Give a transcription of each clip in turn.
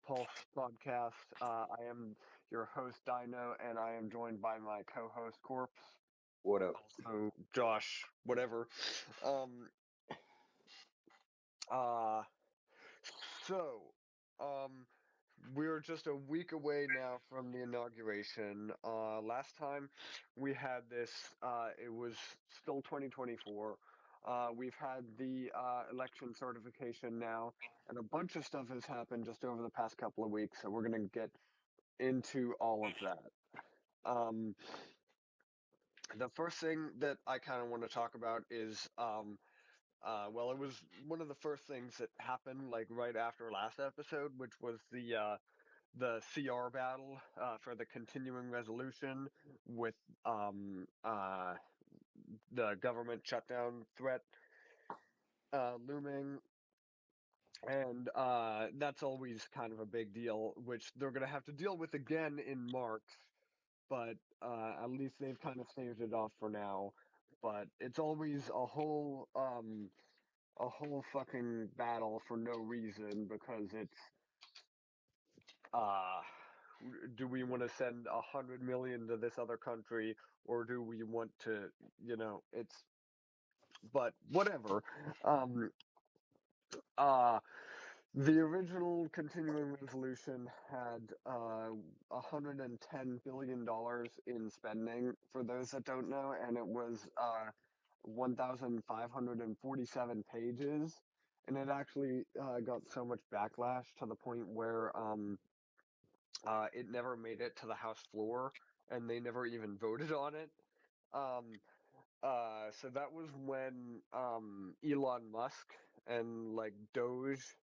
Populist Pulse podcast. I am your host, Dino, and I am joined by my co-host, Corpse. What up? Also, Josh, whatever. Um, uh, so, um, we're just a week away now from the inauguration. Last time we had this, it was still 2024. We've had the election certification now, and a bunch of stuff has happened just over the past couple of weeks, so we're going to get into all of that. Um, the first thing that I kind of want to talk about is, well, it was one of the first things that happened, like right after last episode, which was the CR battle for the continuing resolution with the government shutdown threat looming. And that's always kind of a big deal, which they're going to have to deal with again in March. But at least they've kind of saved it off for now. But it's always a whole fucking battle for no reason because it's uh, do we want to send 100 million to this other country or do we want to, it's, but whatever. Um, uh, the original continuing resolution had $110 billion in spending, for those that don't know, and it was 1,547 pages. And it actually got so much backlash to the point where it never made it to the House floor, and they never even voted on it. Um, so that was when Elon Musk and like Doge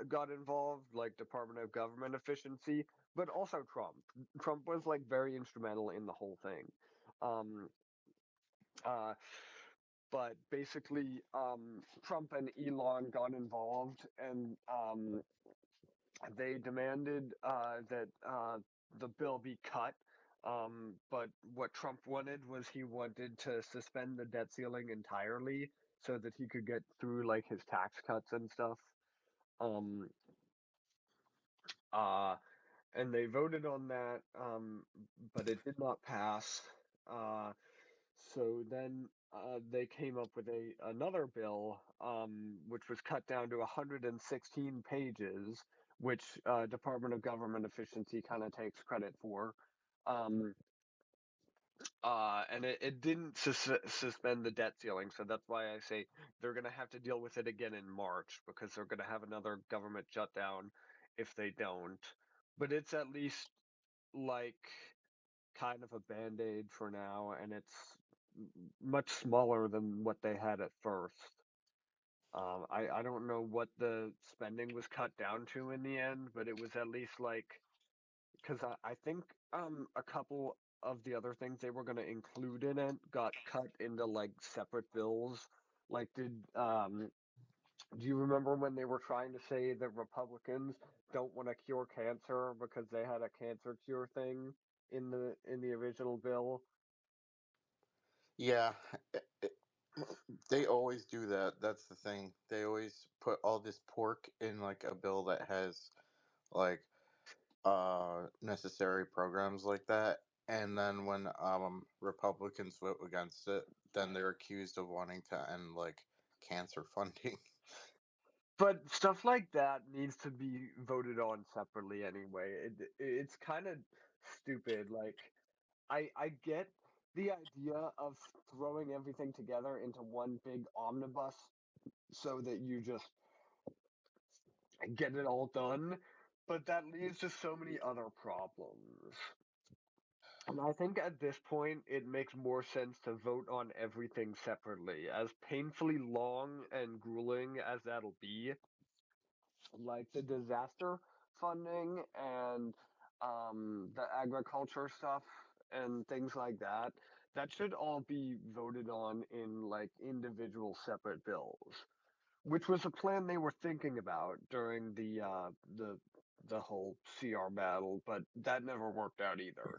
got involved, like Department of Government Efficiency, but also Trump. Trump was like very instrumental in the whole thing. Um, uh, but basically, Trump and Elon got involved, and they demanded that the bill be cut. But what Trump wanted was he wanted to suspend the debt ceiling entirely so that he could get through like his tax cuts and stuff. Um, uh, and they voted on that, but it did not pass. Uh, so then they came up with another bill, which was cut down to 116 pages, which Department of Government Efficiency kind of takes credit for. Um, and it didn't suspend the debt ceiling, so that's why I say they're going to have to deal with it again in March because they're going to have another government shutdown if they don't. But it's at least like kind of a band-aid for now, and it's much smaller than what they had at first. I don't know what the spending was cut down to in the end, but it was at least like, because I think a couple of the other things they were going to include in it got cut into like separate bills. Like, do you remember when they were trying to say that Republicans don't want to cure cancer because they had a cancer cure thing in the original bill? Yeah, they always do that. That's the thing. They always put all this pork in like a bill that has like necessary programs like that, and then when Republicans vote against it, then they're accused of wanting to end like cancer funding. But stuff like that needs to be voted on separately anyway. It's kind of stupid. Like, I get the idea of throwing everything together into one big omnibus so that you just get it all done, but that leads to so many other problems. And I think at this point, it makes more sense to vote on everything separately. As painfully long and grueling as that'll be, like the disaster funding and the agriculture stuff and things like that, that should all be voted on in like individual separate bills, which was a plan they were thinking about during the whole CR battle, but that never worked out either.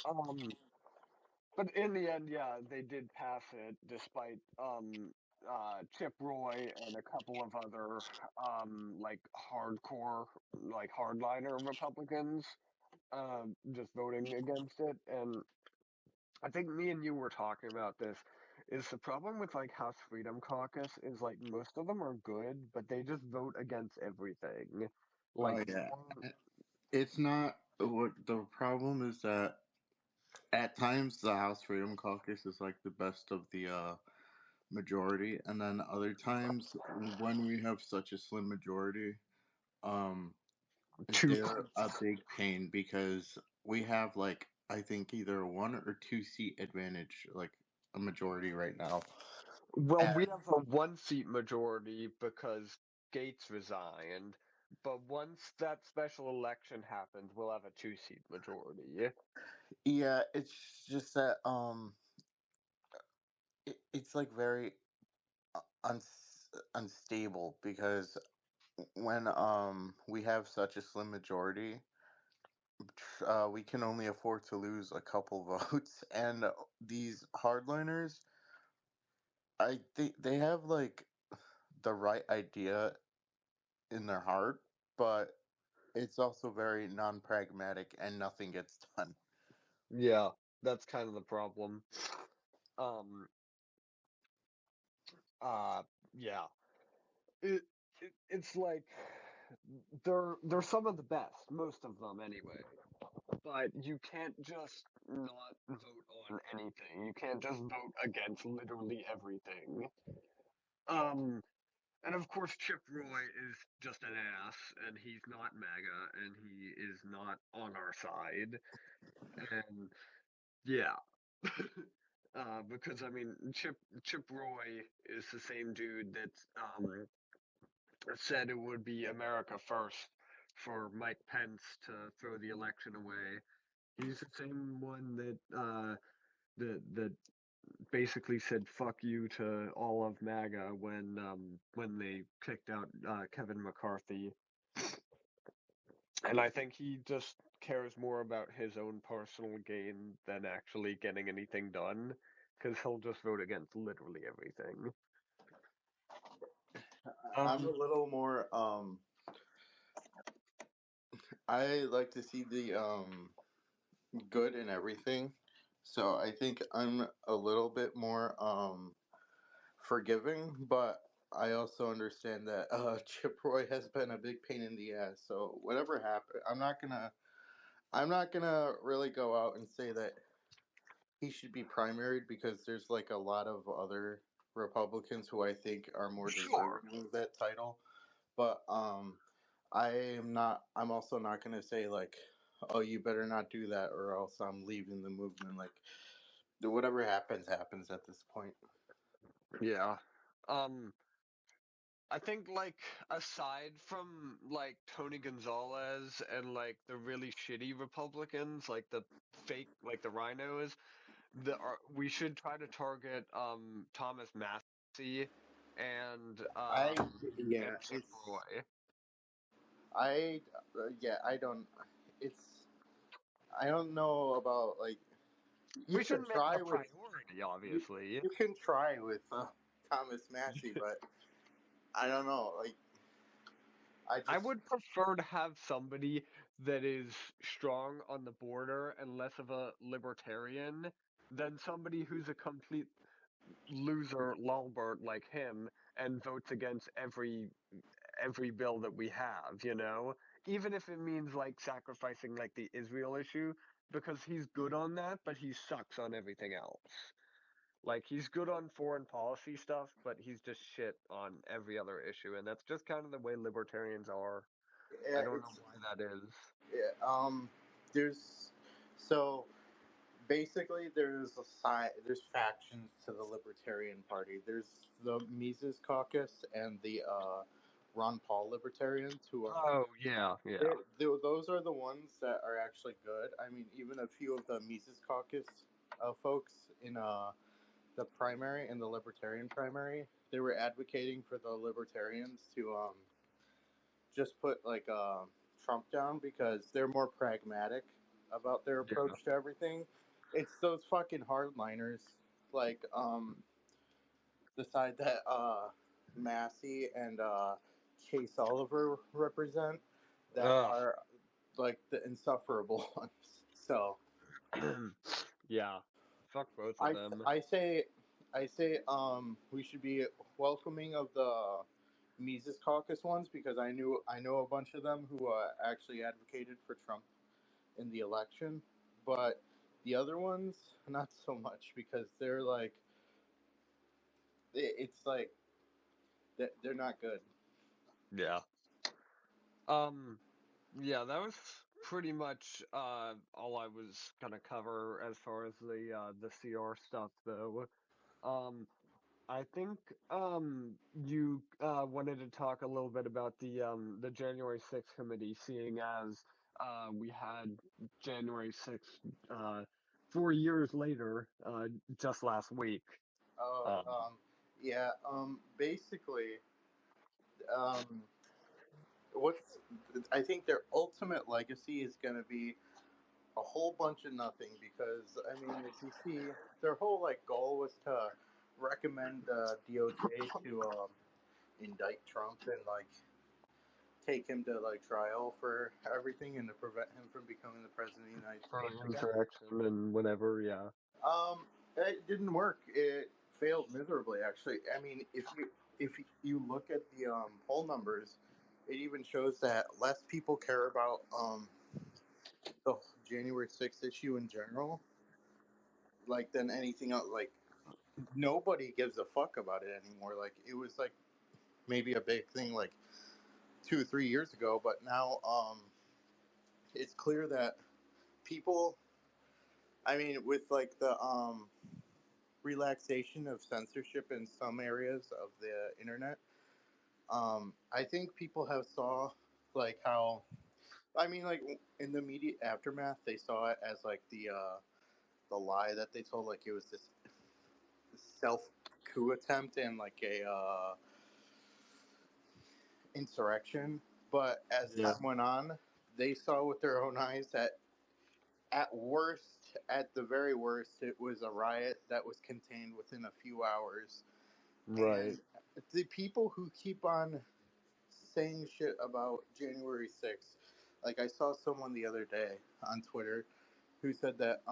Um, but in the end, yeah, they did pass it despite Chip Roy and a couple of other like hardcore, like hardliner Republicans just voting against it. And I think me and you were talking about this. Is the problem with like House Freedom Caucus is like most of them are good, but they just vote against everything. Like Oh yeah, it's not. What the problem is that at times the House Freedom Caucus is like the best of the majority, and then other times when we have such a slim majority, um, two they're seats. a big pain because we have like I think either a 1 or 2 seat advantage, like a majority right now. Well, And we have a one seat majority because Gates resigned, but once that special election happens, we'll have a two-seat majority. yeah, it's just that it's like very unstable because when we have such a slim majority, we can only afford to lose a couple votes, and these hardliners, I think they have like the right idea in their heart, but it's also very non-pragmatic, and nothing gets done. Yeah, that's kind of the problem. Um, uh, yeah. It, it's like they're some of the best, most of them anyway. But you can't just not vote on anything. You can't just vote against literally everything. Um, and of course, Chip Roy is just an ass, and he's not MAGA, and he is not on our side. And yeah, because I mean, Chip Roy is the same dude that said it would be America first for Mike Pence to throw the election away. He's the same one that basically said "fuck you" to all of MAGA when they kicked out Kevin McCarthy. And I think he just cares more about his own personal gain than actually getting anything done, because he'll just vote against literally everything. I'm a Um, little more I like to see the good in everything. So I think I'm a little bit more forgiving, but I also understand that Chip Roy has been a big pain in the ass. So whatever happened, I'm not gonna really go out and say that he should be primaried because there's like a lot of other Republicans who I think are more sure. deserving of that title. But I'm also not gonna say like, oh, you better not do that or else I'm leaving the movement. Like whatever happens, happens at this point. Yeah. Um, I think like aside from like Tony Gonzalez and like the really shitty Republicans, like the fake, like the rhinos, we should try to target Thomas Massey and I um and yeah, Chip Roy. I yeah, it's I don't know about like you We can shouldn't make it try a with priority, you obviously. you can try with Thomas Massey, but I don't know. Like I I just would prefer to have somebody that is strong on the border and less of a libertarian than somebody who's a complete loser Lulbert like him and votes against every bill that we have, you know? Even if it means like sacrificing like the Israel issue, because he's good on that, but he sucks on everything else. Like he's good on foreign policy stuff, but he's just shit on every other issue, and that's just kind of the way libertarians are. I yeah, don't know it's why that is. yeah, there's so basically there's factions to the Libertarian Party. There's the Mises Caucus and the Ron Paul Libertarians who are Oh yeah, yeah, those are the ones that are actually good. I mean, even a few of the Mises Caucus folks in the primary, in the Libertarian primary, they were advocating for the Libertarians to just put like Trump down because they're more pragmatic about their yeah. approach to everything. It's those fucking hardliners like the side that Massey and Chase Oliver represent, that Ugh. are like the insufferable ones. So Yeah. Fuck both of I them. I say we should be welcoming of the Mises Caucus ones, because I know a bunch of them who actually advocated for Trump in the election, but the other ones not so much, because they're like it's like they're not good. Yeah. Um, yeah, that was pretty much all I was gonna cover as far as the CR stuff though. Um, I think you wanted to talk a little bit about the January 6th committee, seeing as we had January 6th 4 years later, just last week. Oh, Um, yeah. Basically, um, what's I think their ultimate legacy is going to be a whole bunch of nothing, because I mean, if you see, their whole like goal was to recommend DOJ to indict Trump and like take him to like trial for everything, and to prevent him from becoming the president of the United for States again. insurrection and whatever, yeah. It didn't work. It failed miserably, actually. I mean, if you look at the poll numbers, it even shows that less people care about the January 6th issue in general, like, than anything else. Like, nobody gives a fuck about it anymore. Like, it was like maybe a big thing like 2 or 3 years ago, but now it's clear that people. I mean, with like the relaxation of censorship in some areas of the internet, I think people have saw like how, I mean, like, in the immediate aftermath, they saw it as like the lie that they told, like it was this self coup attempt and like a insurrection. But as Yeah. time went on, they saw with their own eyes that at worst, at the very worst, it was a riot that was contained within a few hours. Right. And the people who keep on saying shit about January 6th, like I saw someone the other day on Twitter who said that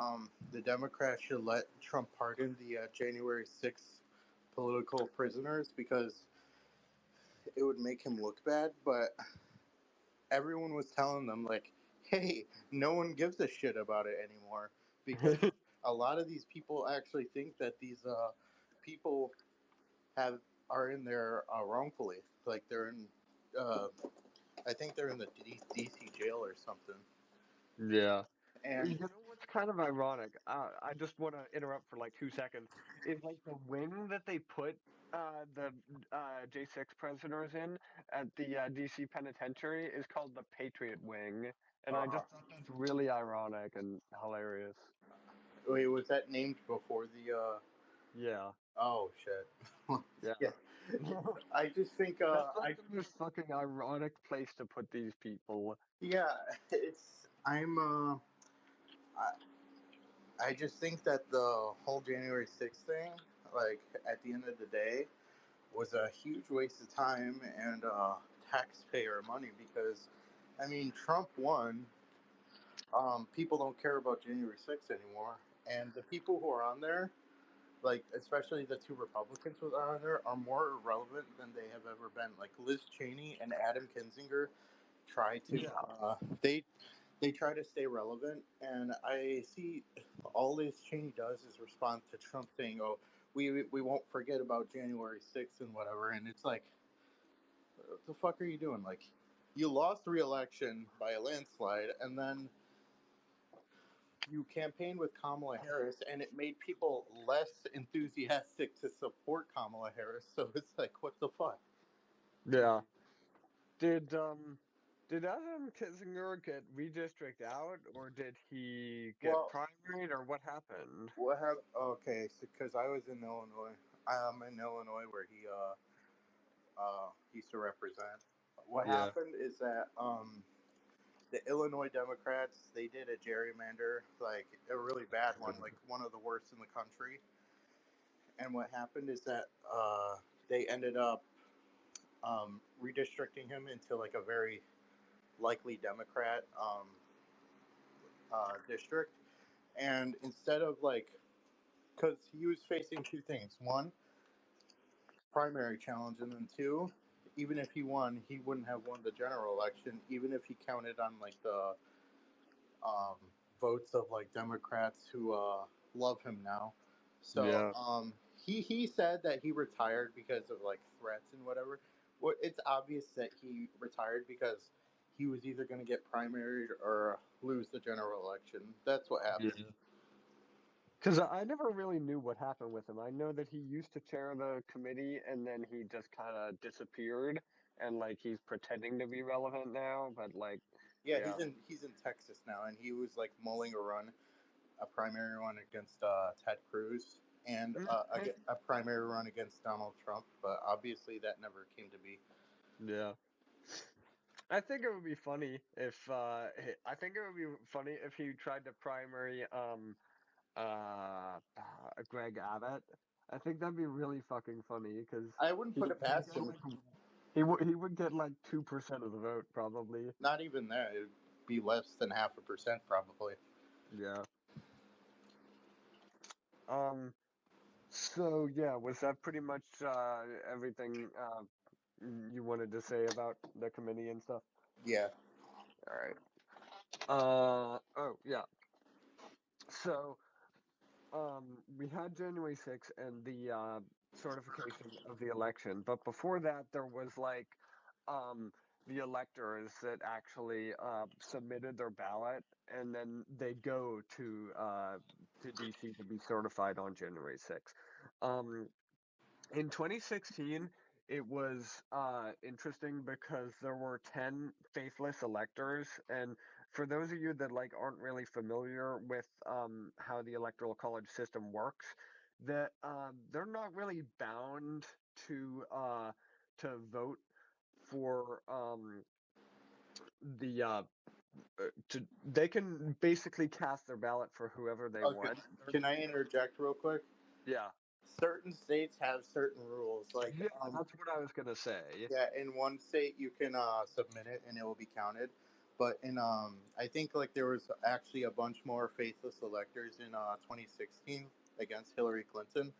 the Democrats should let Trump pardon the January 6th political prisoners because it would make him look bad. But everyone was telling them, like, hey, no one gives a shit about it anymore, because a lot of these people actually think that these people have are in there wrongfully. Like, they're in, I think they're in the DC jail or something. Yeah. You And know what's kind of ironic? I just want to interrupt for like 2 seconds. Is like the wing that they put the J6 prisoners in at the DC penitentiary is called the Patriot Wing, and I uh, just thought that's really ironic and hilarious. wait, was that named before the? Yeah, Oh shit! yeah. Yeah, I just think That's like I the most fucking ironic place to put these people. yeah, it's I, I just think that the whole January 6th thing, like, at the end of the day, was a huge waste of time and taxpayer money, because, I mean, Trump won. People don't care about January 6th anymore, and the people who are on there, like especially the two Republicans who are on there, are more irrelevant than they have ever been. Like Liz Cheney and Adam Kinzinger try to Yeah, they try to stay relevant, and I see all Liz Cheney does is respond to Trump saying, "Oh, we won't forget about January 6th and whatever," and it's like, what the fuck are you doing? Like, you lost re-election by a landslide, and then you campaigned with Kamala Harris, and it made people less enthusiastic to support Kamala Harris. So it's like, what the fuck? yeah. Did did Adam Kinzinger get redistricted out, or did he get Well, primaried, or what happened? what happened? Okay, so because I was in Illinois, I'm in Illinois where he used to represent. What Yeah. happened is that the Illinois Democrats, they did a gerrymander, like a really bad one, like one of the worst in the country, And what happened is that they ended up redistricting him into like a very likely Democrat district. And instead of like, because he was facing two things: one, primary challenge, and then two, even if he won, he wouldn't have won the general election, even if he counted on like the um, votes of like Democrats who love him now. So Yeah. he said that he retired because of like threats and whatever. Well, it's obvious that he retired because he was either going to get primaried or lose the general election. That's what happened. Yeah. Because I never really knew what happened with him. I know that he used to chair the committee and then he just kind of disappeared and like he's pretending to be relevant now, but like, Yeah, yeah. he's in Texas now, and he was like mulling a primary run against Ted Cruz, and a primary run against Donald Trump. But obviously, that never came to be. Yeah. I think it would be funny if I think it would be funny if he tried to primary Greg Abbott. I think that'd be really fucking funny because I wouldn't he put it would past get him. like he would get like 2% of the vote probably. Not even that. It'd be less than 0.5% probably. Yeah. Um. So yeah, was that pretty much everything you wanted to say about the committee and stuff? Yeah. All right. Oh yeah. So we had January 6th and the certification of the election, but before that, there was like the electors that actually submitted their ballot, and then they go to DC to be certified on January 6th. Um, in 2016, it was interesting because there were 10 faithless electors, and for those of you that like aren't really familiar with how the electoral college system works, that they're not really bound to vote for the they can basically cast their ballot for whoever they Okay. want. Can I interject real quick? Yeah, Certain states have certain rules. Like, yeah, that's what I was gonna say. yeah, in one state you can submit it and it will be counted. But in I think like there was actually a bunch more faithless electors in 2016 against Hillary Clinton,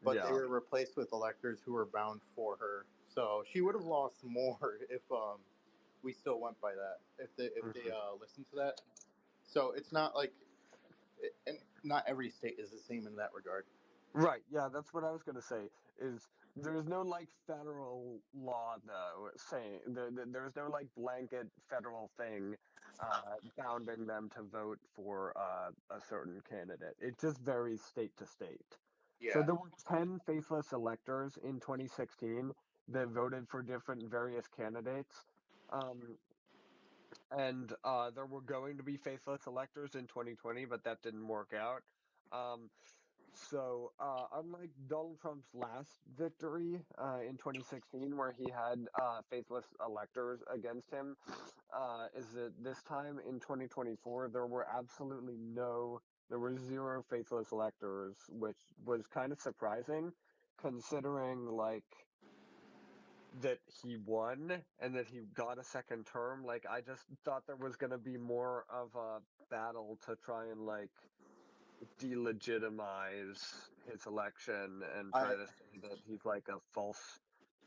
but they Yeah. were replaced with electors who were bound for her. So she would have lost more if we still went by that. If they Mhm. listened to that. So it's not like, and not every state is the same in that regard. Right, yeah, that's what I was gonna say. Is there's no like federal law though saying there's no like blanket federal thing bounding them to vote for a certain candidate. It just varies state to state. So Yeah. there were 10 faithless electors in 2016 that voted for different various candidates. Um, and there were going to be faithless electors in 2020, but that didn't work out. Um, so, unlike Donald Trump's last victory in 2016, where he had faithless electors against him, is that this time in 2024 there were zero faithless electors, which was kind of surprising, considering like that he won and that he got a second term. Like, I just thought there was going to be more of a battle to try and like delegitimize his election and try I to say that he's like a false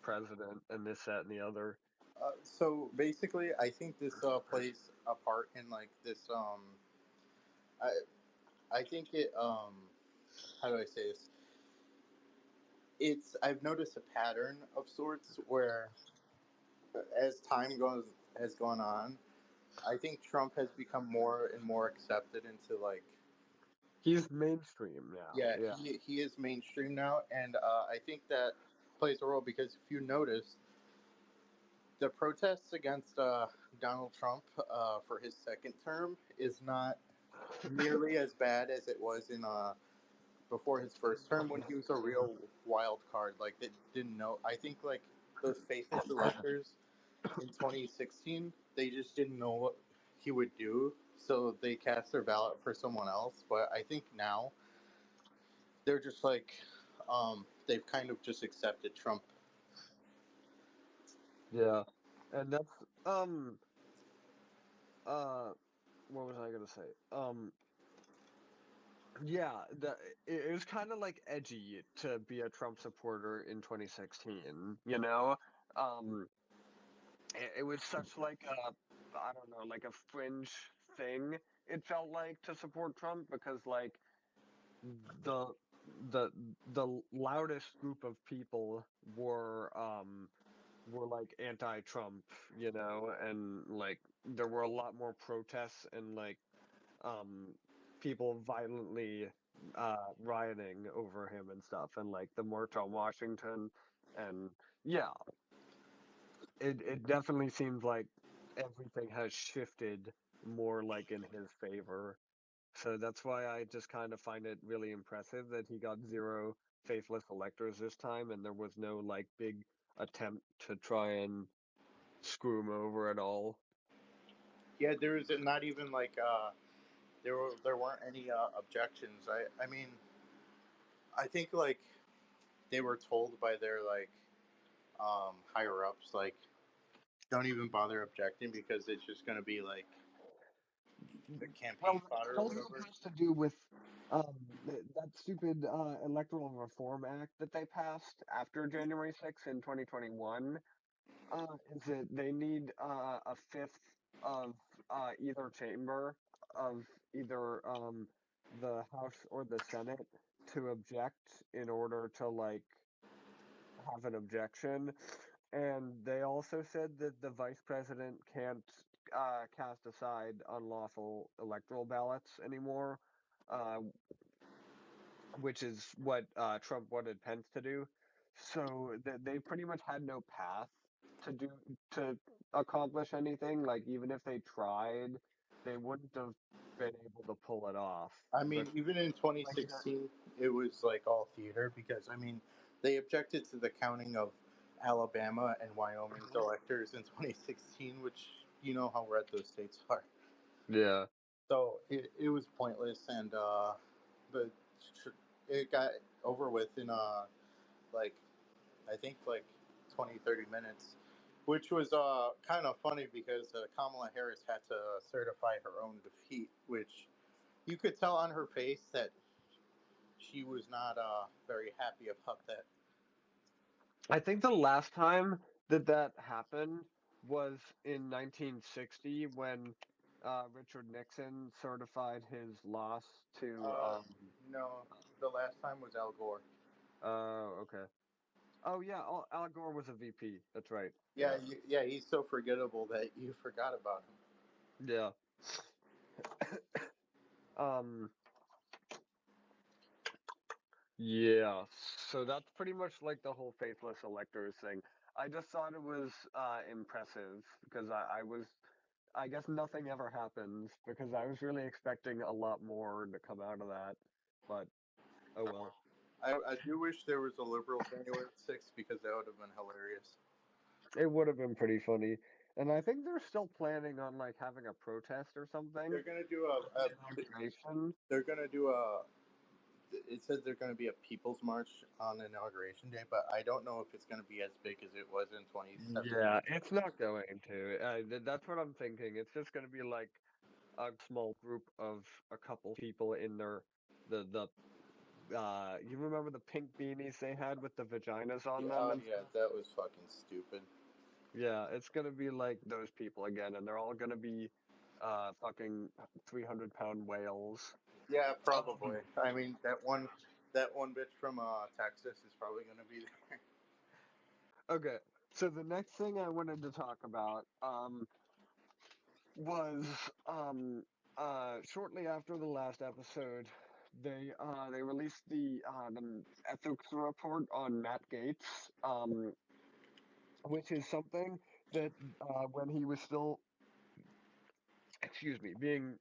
president and this, that, and the other. So basically, I think this plays a part in like this. I I think it. How do I say this? It's I've noticed a pattern of sorts where, as time goes has gone on, I think Trump has become more and more accepted into like, He's mainstream now. yeah, Yeah. he is mainstream now, and I think that plays a role because if you notice, the protests against Donald Trump for his second term is not nearly as bad as it was in before his first term when he was a real wild card. Like, they didn't know. I think like those faithless electors in 2016, they just didn't know what he would do, so they cast their ballot for someone else. But I think now they're just like, they've kind of just accepted Trump. Yeah, and that's uh what was I gonna say? Yeah, it was kind of like edgy to be a Trump supporter in 2016, you know? Um, it was such like a, I don't know, like a fringe thing. It felt like to support Trump because like the the the loudest group of people were like anti-Trump, you know, and like there were a lot more protests and like um people violently rioting over him and stuff and like the march on Washington and yeah, it definitely seems like everything has shifted more like in his favor. So that's why I just kind of find it really impressive that he got zero faithless electors this time and there was no like big attempt to try and screw him over at all. Yeah, there was not even like there weren't any objections. I mean, I think like they were told by their like higher ups like don't even bother objecting because it's just going to be like the campaign Well, fodder it or also whatever. has to do with that stupid Electoral Reform Act that they passed after January 6th in 2021. Is that they need a fifth of either chamber of either the House or the Senate to object in order to like have an objection. And they also said that the vice president can't cast aside unlawful electoral ballots anymore, uh, which is what Trump wanted Pence to do. So they pretty much had no path to do to accomplish anything. Like even if they tried, they wouldn't have been able to pull it off. I But mean, even in like that, 2016, it was like all theater because I mean, they objected to the counting of Alabama and Wyoming's electors in 2016, which you know how red those states are. yeah. So it was pointless, and the it got over with in like I think like 20-30 minutes, which was kind of funny because Kamala Harris had to certify her own defeat, which you could tell on her face that she was not very happy about that. I think the last time that that happened was in 1960 when Richard Nixon certified his loss to Uh, no, the last time was Al Gore. okay. Oh yeah, Al Gore was a VP. That's right. Yeah, Yeah. yeah, he's so forgettable that you forgot about him. Yeah. Um yeah. So that's pretty much like the whole faithless electors thing. I just thought it was impressive because I guess nothing ever happens because I was really expecting a lot more to come out of that. But oh well. I do wish there was a liberal January 6th because that would have been hilarious. It would have been pretty funny. And I think they're still planning on like having a protest or something They're gonna do for the inauguration. they're gonna do a. It says they're gonna be a people's march on inauguration day, but I don't know if it's gonna be as big as it was in 2017. Yeah, it's not going to. That's what I'm thinking. It's just going to be like a small group of a couple people in their the you remember the pink beanies they had with the vaginas on them Oh and yeah, stuff? that was fucking stupid. Yeah, it's gonna be like those people again, and they're all gonna be fucking 300-pound whales. Yeah, Um, probably. I mean that one bitch from Texas is probably gonna be there. okay, so the next thing I wanted to talk about was shortly after the last episode, they released the ethics report on Matt Gates, which is something that when he was still, excuse me, being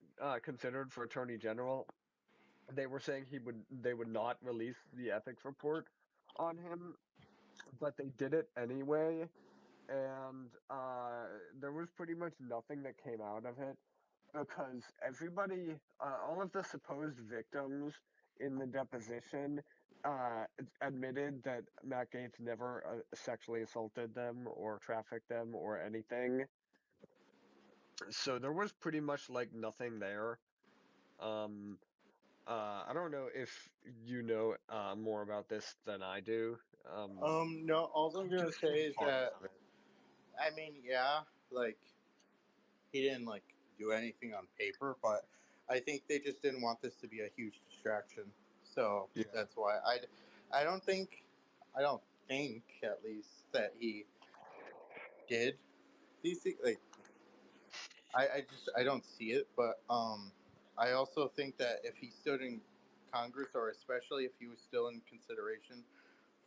considered for attorney general, they were saying they would not release the ethics report on him, but they did it anyway, and there was pretty much nothing that came out of it because everybody, all of the supposed victims in the deposition admitted that Matt Gaetz never sexually assaulted them or trafficked them or anything. So there was pretty much like nothing there. Um, I don't know if you know more about this than I do. No, all I'm gonna Just say seen is parts that of it. I mean, yeah, like he didn't like do anything on paper, but I think they just didn't want this to be a huge distraction. So Yeah. that's why I don't think, I don't think at least that he did these things. Like I don't see it, but I also think that if he stood in Congress, or especially if he was still in consideration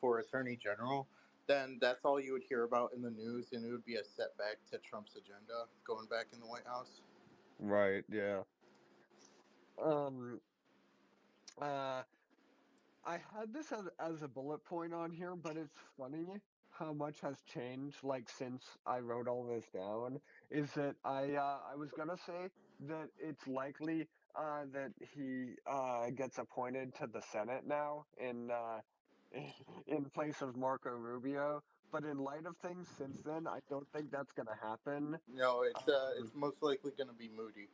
for Attorney General, then that's all you would hear about in the news, and it would be a setback to Trump's agenda going back in the White House. Right, yeah. Um, uh, I had this as a bullet point on here, but it's funny how much has changed like since I wrote all this down. Is that I was gonna say that it's likely that he gets appointed to the Senate now in place of Marco Rubio. But in light of things since then, I don't think that's gonna happen. No, Um, it's most likely going to be Moody.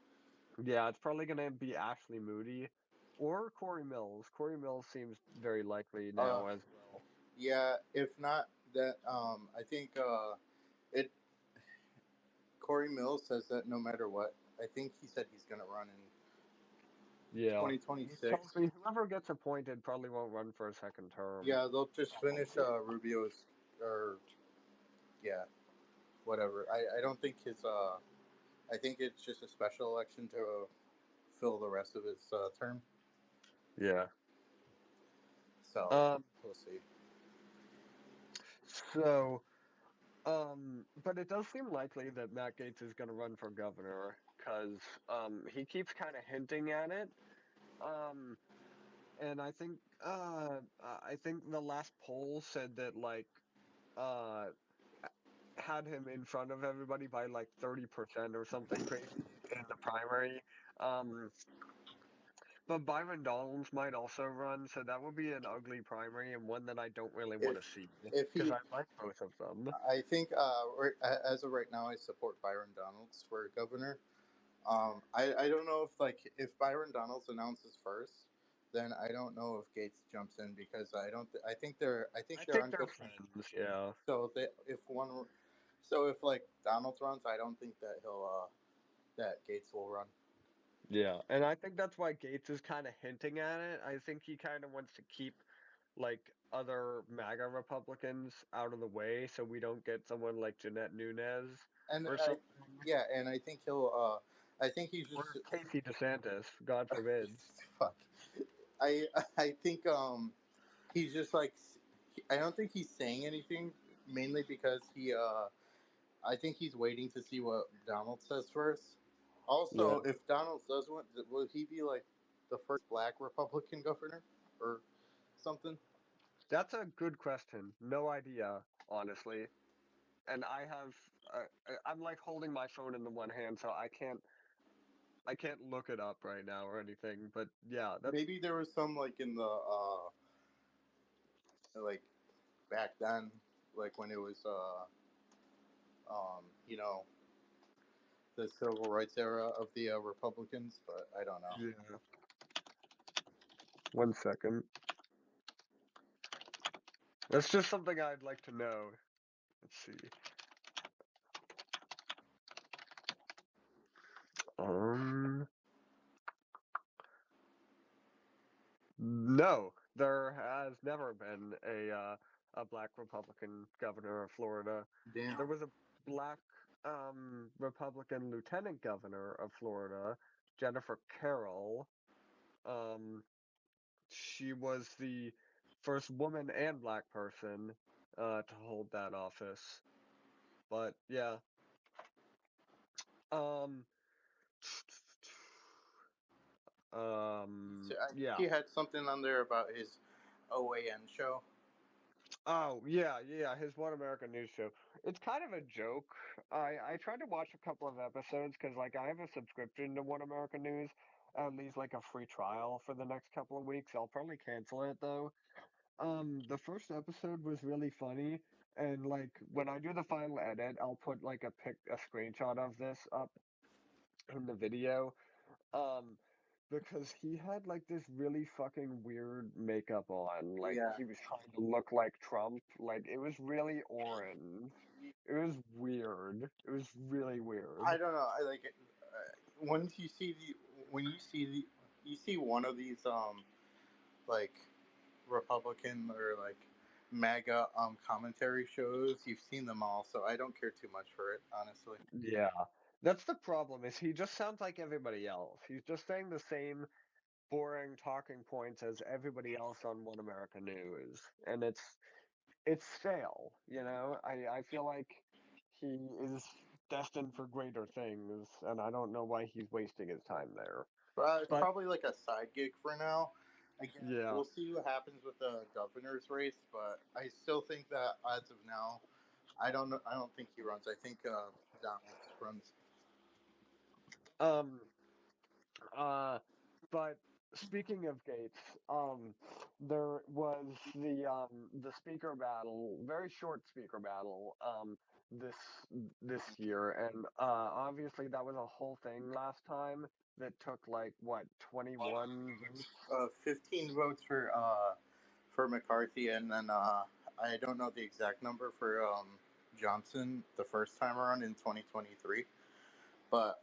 yeah, it's probably gonna be Ashley Moody or Corey Mills. Corey Mills seems very likely Uh, now as well. yeah, if not that, I think it. Corey Mills says that no matter what, I think he said he's going to run in Yeah. He tells 2026. me whoever gets appointed probably won't run for a second term. Yeah, they'll just finish Hopefully. Rubio's, or yeah, whatever. I don't think his. I think it's just a special election to fill the rest of his term. Yeah. So Um, we'll see. so, but it does seem likely that Matt Gaetz is going to run for governor because he keeps kind of hinting at it. Um, and I think the last poll said that like uh had him in front of everybody by like 30% or something crazy in the primary. Um, but Byron Donalds might also run, so that would be an ugly primary and one that I don't really want If to see if because he, I like both of them. I think as of right now, I support Byron Donalds for governor. I don't know if like if Byron Donalds announces first, then I don't know if Gates jumps in because I don't. I think I they're think on they're good terms. friends, yeah. So they, if one, so if like Donalds runs, I don't think that he'll that Gates will run. Yeah, and I think that's why Gates is kind of hinting at it. I think he kind of wants to keep like other MAGA Republicans out of the way so we don't get someone like Jeanette Nunez And or I, something. yeah, and I think he'll. I think he's just Or Casey DeSantis, God forbid. fuck. I I think he's just like I don't think he's saying anything mainly because he I think he's waiting to see what Donald says first. Yeah. Also, if Donald does win, will he be like the first black Republican governor or something? That's a good question. No idea, honestly. And I'm like holding my phone in the one hand, so I can't look it up right now or anything. But yeah, that's Maybe there was some like in the like back then, like when it was you know, the civil rights era of the Republicans, but I don't know. yeah. 1 second. That's just something I'd like to know. Let's see. Um, no, there has never been a black Republican governor of Florida. Damn. There was a black Republican lieutenant governor of Florida, Jennifer Carroll. Um, she was the first woman and black person to hold that office. But yeah, um, So I think yeah. he had something on there about his OAN show. Oh yeah, his One American News show. It's kind of a joke. I tried to watch a couple of episodes because like I have a subscription to One American News. at least like a free trial for the next couple of weeks. I'll probably cancel it though. The first episode was really funny, and like when I do the final edit, I'll put like a screenshot of this up in the video. Um, because he had like this really fucking weird makeup on. Like Yeah, he was trying to look like Trump. Like it was really orange. It was weird. It was really I weird. don't know. I like it. Once you see the when you see one of these like Republican or like MAGA commentary shows, you've seen them all, so I don't care too much for it, honestly. Yeah. That's the problem is he just sounds like everybody else. He's just saying the same boring talking points as everybody else on One America News. And it's stale, you know? I feel like he is destined for greater things, and I don't know why he's wasting his time there. But it's But probably like a side gig for now. Again, yeah, we'll see what happens with the governor's race, but I still think that as of now, I don't know. I don't think he runs. I think Donald runs. um, uh, but speaking of Gates, there was the speaker battle, very short speaker battle, this this year, and obviously that was a whole thing last time that took like what 21 votes. 15 votes for McCarthy, and then I don't know the exact number for Johnson the first time around in 2023, but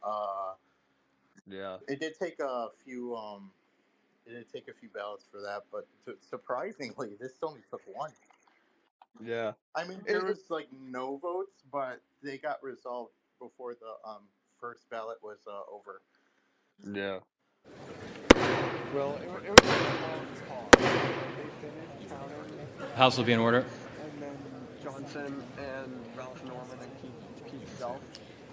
Yeah, it did take a few. It did take a few ballots for that, but surprisingly, this only took one. yeah. I mean, there It, was like no votes, but they got resolved before the first ballot was over. yeah. Well, it was like a long pause. They finished counting House will the be in order. votes, and then Johnson and Ralph Norman and Keith Self,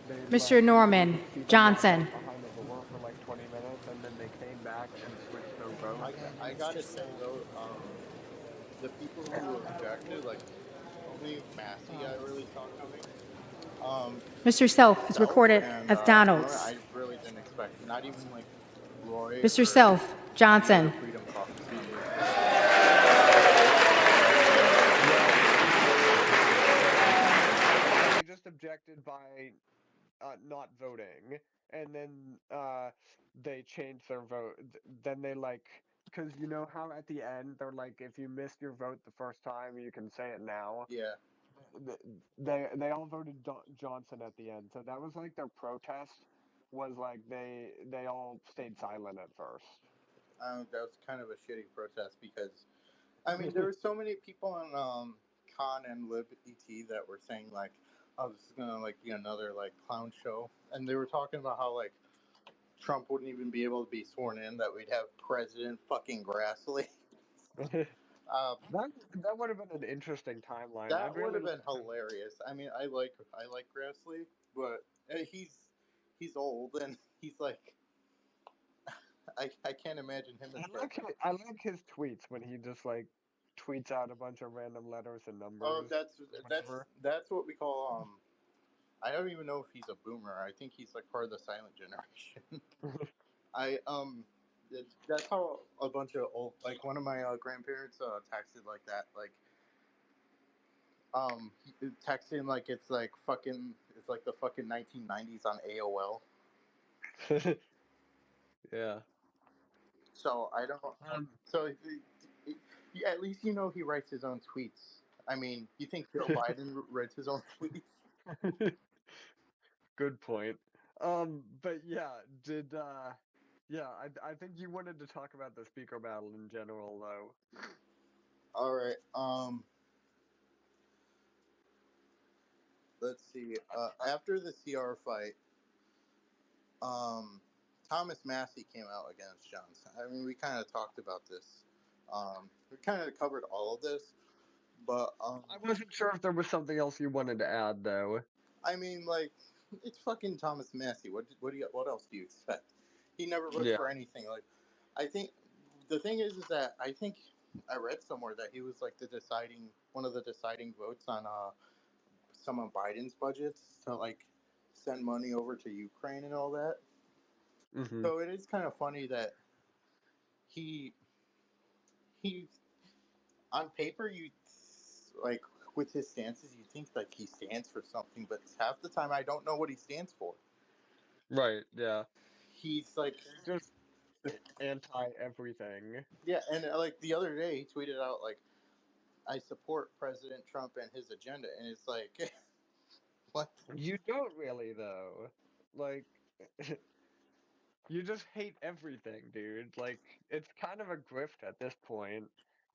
they Mr. Norman keep them locked Johnson. up behind a door for like 20 minutes, and then they came back and switched their votes. I gotta say though, the people who objected, like only Massey, I really saw coming. Mr. Self is Self recorded and as Norman, Donalds. I really didn't expect. Not even like Roy Mr. or Self any other Johnson. Freedom Caucus members. Well, they just objected by not voting, and then they changed their vote. Then they like, because you know how at the end they're like, if you missed your vote the first time, you can say it now. Yeah, They all voted Johnson at the end, so that was like their protest. Was like they all stayed silent at first. that was kind of a shitty protest because I mean there were so many people on Con and Lib ET that were saying like, "Oh, this is gonna like be another like clown show," and they were talking about how like Trump wouldn't even be able to be sworn in, that we'd have President fucking Grassley. that Uh, that would have been an interesting timeline. that I'd would really have like been to. hilarious. I mean, I like Grassley, but he's old and he's like I can't imagine him as president. I like his tweets when he just like tweets out a bunch of random letters and Oh, numbers or that's whatever. that's what we call I don't even know if he's a boomer. I think he's like part of the silent generation. I that's how a bunch of old like one of my grandparents texted like that like texting like it's like the fucking 1990s on AOL. Yeah. So I don't. Um, So yeah, at least you know he writes his own tweets. I mean, you think Joe Biden writes his own tweets? good point. But yeah, did yeah, I think you wanted to talk about the speaker battle in general though. All right. Let's see. After the CR fight, um, Thomas Massey came out against Johnson. I mean, we kind of talked about this. We kind of covered all of this, but I wasn't sure if there was something else you wanted to add though. I mean, like, it's fucking Thomas Massey. What else do you expect? He never votes Yeah. for anything. Like, I think the thing is that I think I read somewhere that he was like the deciding one of the deciding votes on some of Biden's budgets to like send money over to Ukraine and all that. Mm-hmm. So it is kind of funny that he he on paper you like with his stances you think like he stands for something, but half the time I don't know what he stands for. Right, yeah. He's like Just anti everything. yeah, and like the other day he tweeted out like I support President Trump and his agenda, and it's like what? You don't really though. Like you just hate everything, dude. Like it's kind of a grift at this point.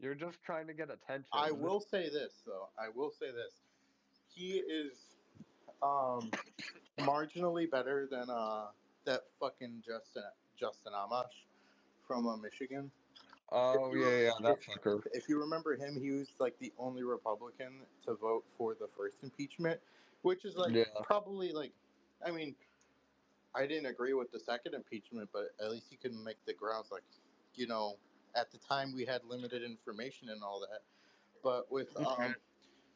You're just trying to get I attention. will say this though. I will say this. He is um marginally better than that fucking Justin Amash from Michigan. If Oh you yeah, yeah, that if fucker. if you remember him, he was like the only Republican to vote for the first impeachment, which is like Yeah. probably like, I mean, I didn't agree with the second impeachment, but at least he could make the grounds like, you know, at the time we had limited information and all that. But with Right.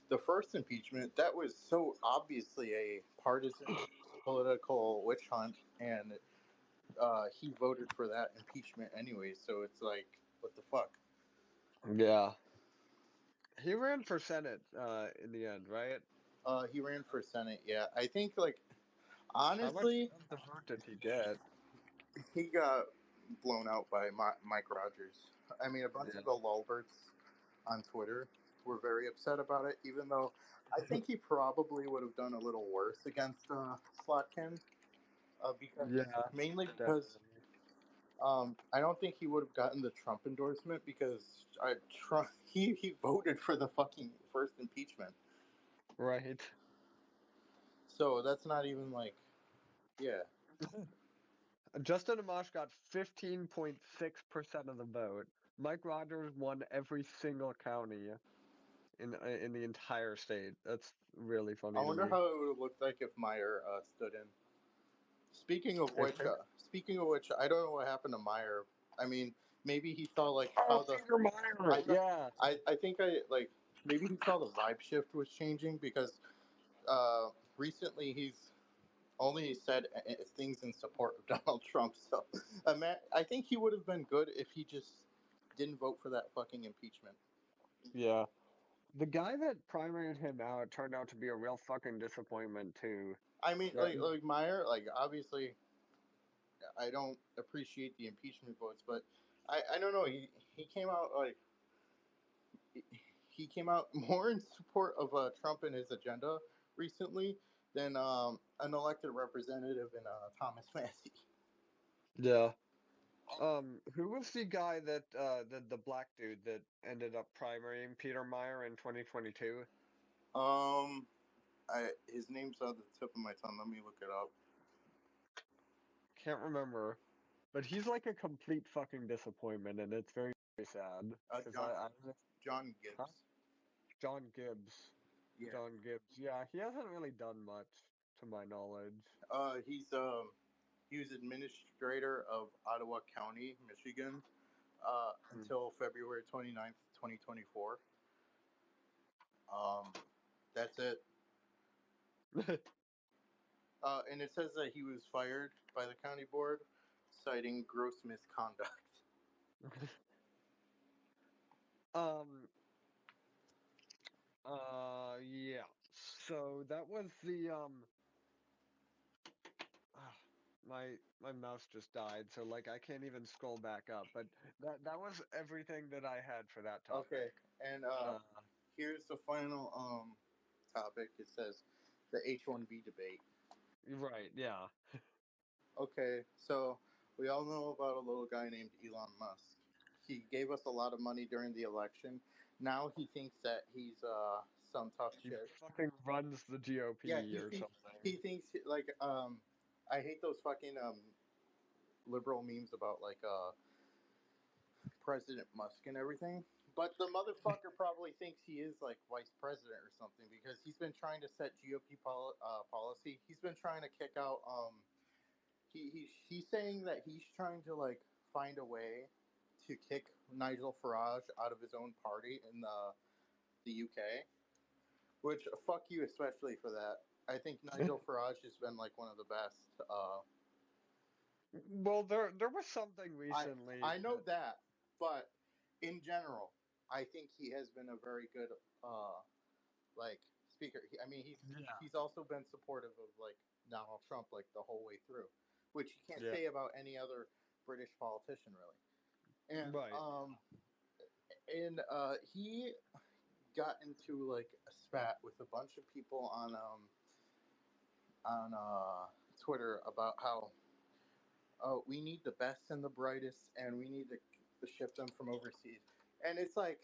the first impeachment, that was so obviously a partisan political witch hunt, and he voted for that impeachment anyway. So it's like, what the fuck? Yeah. He ran for Senate in the end, right? He ran for Senate. Yeah, I think like How much honestly, of the vote did he get? he got blown out by Mike Rogers. I mean, a bunch Yeah. of the lulberts on Twitter were very upset about it, even though I think he probably would have done a little worse against Slotkin, because Yeah, mainly because definitely. I don't think he would have gotten the Trump endorsement because Trump he voted for the fucking first impeachment. Right. So that's not even like yeah. Justin Amash got 15.6% of the vote. Mike Rogers won every single county in the entire state. That's really I funny to wonder me. how it would have looked like if Meyer stood in. If him, Speaking of which, I don't know what happened to Meyer. I mean, maybe he saw like oh, how the Peter Meyer, I know yeah, I think I like maybe he saw the vibe shift was changing because recently he's only said things in support of Donald Trump. So, I think he would have been good if he just didn't vote for that fucking impeachment. yeah. The guy that primaried him out turned out to be a real fucking disappointment too. I mean, That, like Meyer, like obviously, I don't appreciate the impeachment votes, but I don't know. He came out like he came out more in support of Trump and his agenda recently than an elected representative in Thomas Massey. yeah. Who was the guy that the black dude that ended up primarying Peter Meyer in 2022? Um, his name's on the tip of my tongue. Let me look it up. Can't remember. But he's like a complete fucking disappointment, and it's very, very sad. Because John I was like, John huh? Gibbs. John Gibbs. Yeah. John Gibbs. Yeah, he hasn't really done much, to my knowledge. He's he was administrator of Ottawa County, Michigan, Hmm. until February 29th, 2024. Um, that's it. And it says that he was fired by the county board, citing gross misconduct. Um, yeah. So that was the, ah, my mouse just died, so like I can't even scroll back up. But that was everything that I had for that Okay, topic. and Uh, here's the final topic. It says the H1B debate. right, yeah. Okay, so we all know about a little guy named Elon Musk. He gave us a lot of money during the election. Now he thinks that he's some tough He shit. fucking runs the Yeah, GOP or he something. thinks like I hate those fucking liberal memes about like President Musk and everything. But the motherfucker probably thinks he is like vice president or something because he's been trying to set GOP policy. He's been trying to kick out. He's saying that he's trying to like find a way to kick Nigel Farage out of his own party in the UK. Which fuck you especially for that. I think Nigel Farage has been like one of the best Well, there was something I recently I know that that, but in general, I think he has been a very good like speaker. I mean, yeah, he's also been supportive of like Donald Trump like the whole way through, which you can't yeah, say about any other British politician really. right. And he got into like a spat with a bunch of people on Twitter about how we need the best and the brightest, and we need to ship them from overseas. And it's like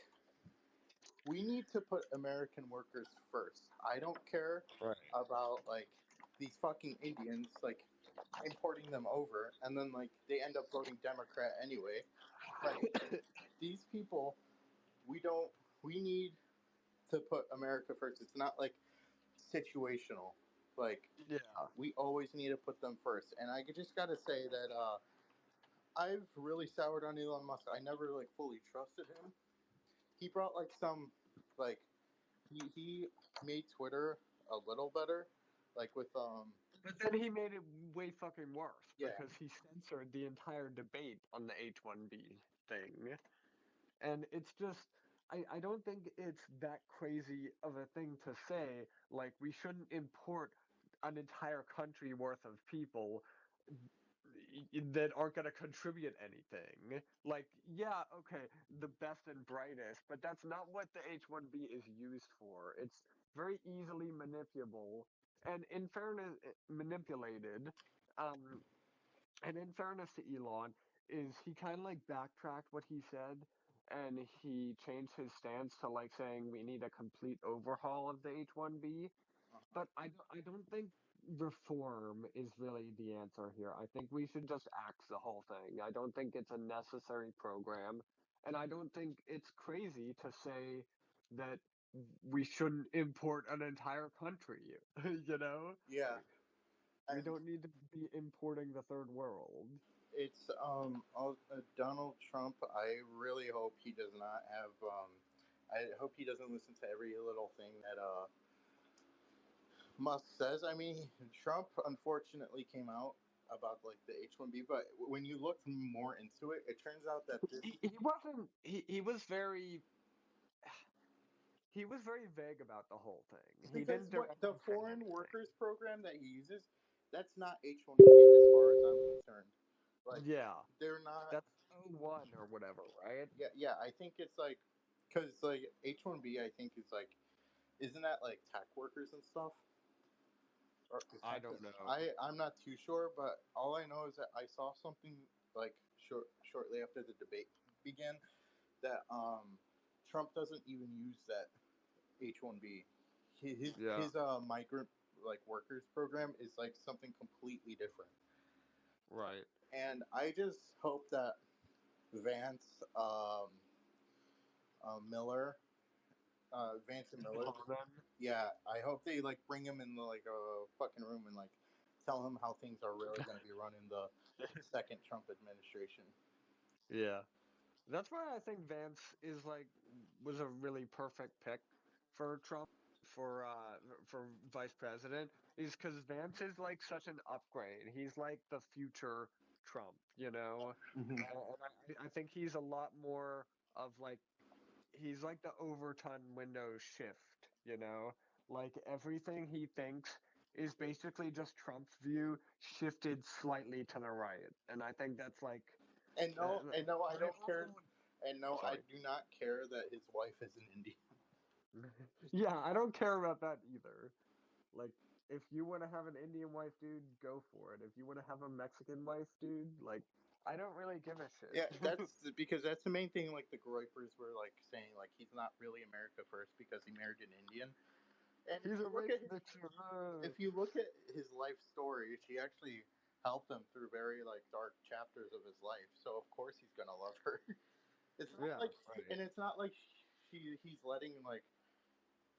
we need to put American workers first. I don't care Right. about like these fucking Indians like importing them over, and then like they end up voting Democrat anyway. Like these people, we don't. We need to put America first. It's not like situational. Like Yeah. we always need to put them first. And I just got to say that I've really soured on Elon Musk. I never like fully trusted him. He brought like some like he made Twitter a little better, like with But then he made it way fucking worse yeah because he censored the entire debate on the H1B thing. And it's just, I don't think it's that crazy of a thing to say, like, we shouldn't import an entire country worth of people that aren't going to contribute anything. Like, yeah, okay, the best and brightest, but that's not what the H1B is used for. It's very easily manipulable, and in fairness, manipulated. Um, and in fairness to Elon, is he kind of like backtracked what he said, and he changed his stance to like saying we need a complete overhaul of the H1B. But I don't think reform is really the answer here. I think we should just axe the whole thing. I don't think it's a necessary program, and I don't think it's crazy to say that we shouldn't import an entire country. You know, yeah. we And don't need to be importing the third world. it's Donald Trump. I really hope he does not have. I hope he doesn't listen to every little thing that Musk says. I mean, Trump unfortunately came out about like the H1B, but when you look more into it, it turns out that this He wasn't. He was very vague about the whole thing. He because didn't what the directly say foreign anything. workers program that he uses, that's not H1B as far as I'm concerned. Like Yeah, they're not. that's O1 or whatever, right? Yeah. I think it's like because like H1B, I think is like isn't that like tech workers and stuff? Or I don't know. I'm not too sure, but all I know is that I saw something like shortly after the debate began that Trump doesn't even use that H1B. Yeah, His migrant like workers program is like something completely different. right. And I just hope that Vance Miller Vance and Miller. Harmon. Yeah, I hope they like bring him in the, like a fucking room and like tell him how things are really going to be run in the second Trump administration. Yeah. That's why I think Vance is like was a really perfect pick for Trump for uh for vice president is because Vance is like such an upgrade. He's like the future Trump, you know. Mm-hmm. And I think he's a lot more of like he's like the Overton window shift, you know? Like everything he thinks is basically just Trump's view shifted slightly to the right. And I think that's like And no, I but it don't care. also And no, I sorry. do not care that his wife is an Indian. Yeah, I don't care about that either. Like if you want to have an Indian wife, dude, go for it. If you want to have a Mexican wife, dude, like I don't really give a Yeah, shit. that's because that's the main thing. Like the Groypers were like saying, like he's not really America first because he married an Indian. And He's a race mixer. if you look at his life story, she actually helped him through very like dark chapters of his life. So of course he's gonna love her. It's not Yeah, like, right. and it's not like he's letting like,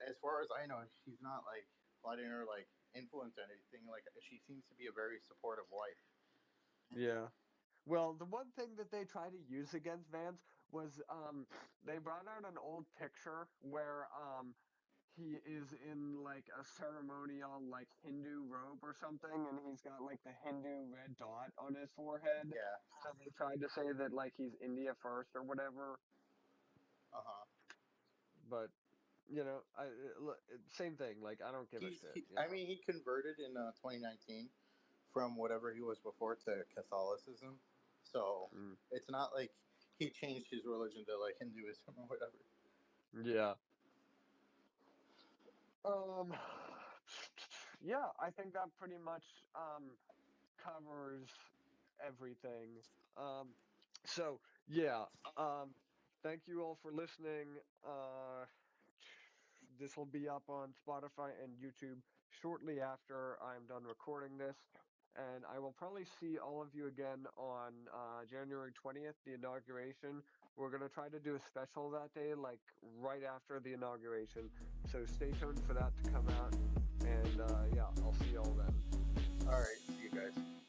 as far as I know, he's not like letting her like influence anything. Like she seems to be a very supportive wife. Yeah. Well, the one thing that they tried to use against Vance was they brought out an old picture where he is in like a ceremonial like Hindu robe or something, and he's got like the Hindu red dot on his forehead. Yeah. So they tried to say that like he's India first or whatever, Uh huh. but same thing. Like I don't give a He's shit. he. I mean, he converted in 2019 from whatever he was before to Catholicism, so Mm, it's not like he changed his religion to like Hinduism or whatever. yeah. Um. Yeah, I think that pretty much covers everything. Um. So yeah. Thank you all for listening. This will be up on Spotify and YouTube shortly after I'm done recording this. And I will probably see all of you again on January 20th, the inauguration. We're going to try to do a special that day, like right after the inauguration. So stay tuned for that to come out. And yeah, I'll see you all then. All right, see you guys.